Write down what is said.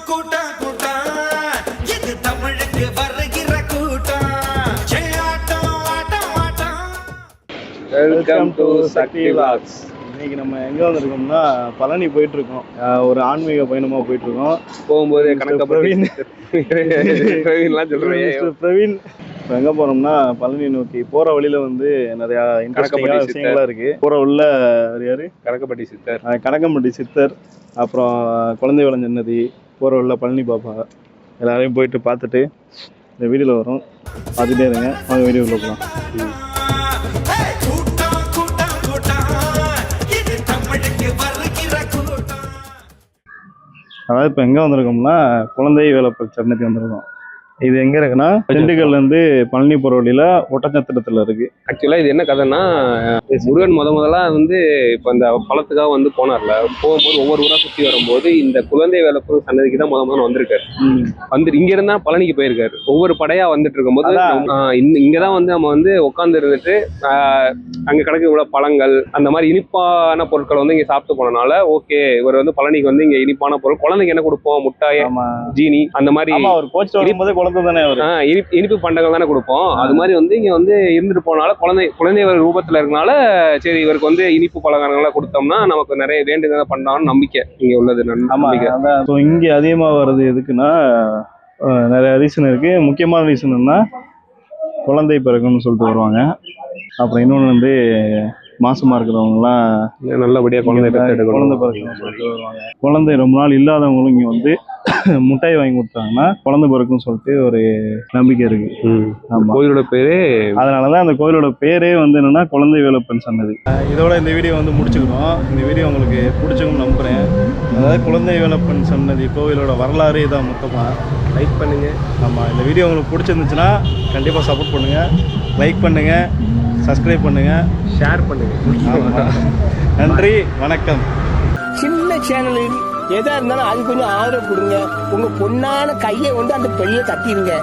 கூட்டம் கூட்டம் இது தமிழுக்கு வருகிற கூட்டம் ஆட்டம் ஆட்டம் ஆட்டம். Welcome to Shakthi vlogs. இன்னைக்கு நம்ம எங்க வந்திருக்கோம்னா பழனி போயிட்டு இருக்கோம். ஒரு ஆன்மீக பயணமா போயிட்டு இருக்கோம். போகும்போது பிரவீன் பிரவீன் எங்க போறோம்னா பழனி நோக்கி போற வழியில வந்து நிறைய இன்ட்ரெஸ்டிங்கான விஷயங்களா இருக்கு. போற உள்ள யாரு கணக்கம்பட்டி சித்தர், அப்புறம் குழந்தை வளஞ்ச நதி, போற உள்ள பழனி பாப்பா, எல்லாரையும் போயிட்டு பார்த்துட்டு இந்த வீடியோல வரும். பார்த்துட்டே இருங்க, வாங்க வீடியோக்குள்ள போகலாம். அதாவது இப்போ எங்கே வந்திருக்கோம்னா குழந்தை வேலப்பர் சன்னதி வந்திருக்கோம். இது எங்க இருக்குன்னா திண்டுக்கல்ல இருந்து பழனி போற வழியில ஒட்டச்சத்திரத்துல இருக்கு. ஆக்சுவலா இது என்ன கதைன்னா, முருகன் முதலா வந்து இப்போ இந்த பழத்துக்காக வந்து போனார்ல, போகும்போது ஒவ்வொரு ஊரா சுற்றி வரும்போது இந்த குழந்தை வேலப்பர் சன்னதிக்கு தான் முதல்ல வந்திருக்காரு. வந்துட்டு இங்க இருந்தா பழனிக்கு போயிருக்காரு. ஒவ்வொரு படையா வந்துட்டு இருக்கும்போது இங்கதான் வந்து நம்ம வந்து உட்கார்ந்து இருந்துட்டு அங்க கிடக்கு இவ்வளவு பழங்கள், அந்த மாதிரி இனிப்பான பொருட்கள் வந்து இங்க சாப்பிட்டு போனனால ஓகே, இவர் வந்து பழனிக்கு வந்து இங்க இனிப்பான பொருள், குழந்தைக்கு என்ன கொடுப்போம், முட்டாய், ஜீனி, அந்த மாதிரி இனிப்பு பண்டங்கள் தானே கொடுப்போம். அது மாதிரி வந்து இங்க வந்து இருந்துட்டு போனால குழந்தை ரூபத்துல இருக்கனால சரி இவருக்கு வந்து இனிப்பு பலகாரங்களா கொடுத்தோம்னா நமக்கு நிறைய வேண்டுதலை பண்ணாலும் நம்பிக்கை இங்க உள்ளது. இங்க அதிகமா வர்றது எதுக்குன்னா நிறைய ரீசன் இருக்கு. முக்கியமான ரீசன் என்ன, குழந்தை பிறகுன்னு சொல்லிட்டு வருவாங்க. அப்புறம் இன்னொன்று வந்து மாசமா இருக்கிறவங்கலாம் நல்லபடியா குழந்தை பிறக்கணும்னு சொல்லிட்டு வருவாங்க. குழந்தை ரொம்ப நாள் இல்லாதவங்களும் இங்க வந்து முட்டாய் வாங்கி கொடுத்தாங்கன்னா குழந்தை பிறக்குன்னு சொல்லிட்டு ஒரு நம்பிக்கை இருக்கு. கோயிலோட பேரே அதனாலதான் அந்த கோயிலோட பேரே வந்து என்னன்னா குழந்தை வேலப்பன் சன்னதி. இதோட இந்த வீடியோ வந்து முடிச்சுக்கிறோம். இந்த வீடியோ உங்களுக்கு பிடிச்சவங்க நம்புறேன். அதாவது குழந்தை வேலப்பன் சன்னதி கோவிலோட வரலாறு இதான். மொத்தமா லைக் பண்ணுங்க. இந்த வீடியோ உங்களுக்கு பிடிச்சிருந்துச்சுன்னா கண்டிப்பா சப்போர்ட் பண்ணுங்க, லைக் பண்ணுங்க, சப்ஸ்கிரைப் பண்ணுங்க, ஷேர் பண்ணுங்க. நன்றி, வணக்கம். சின்ன சேனல் எதா இருந்தாலும் அது கொஞ்சம் ஆதரவு கொடுங்க. உங்க பொண்ணான கையை வந்து அந்த பெண்ணில் தட்டிடுங்க.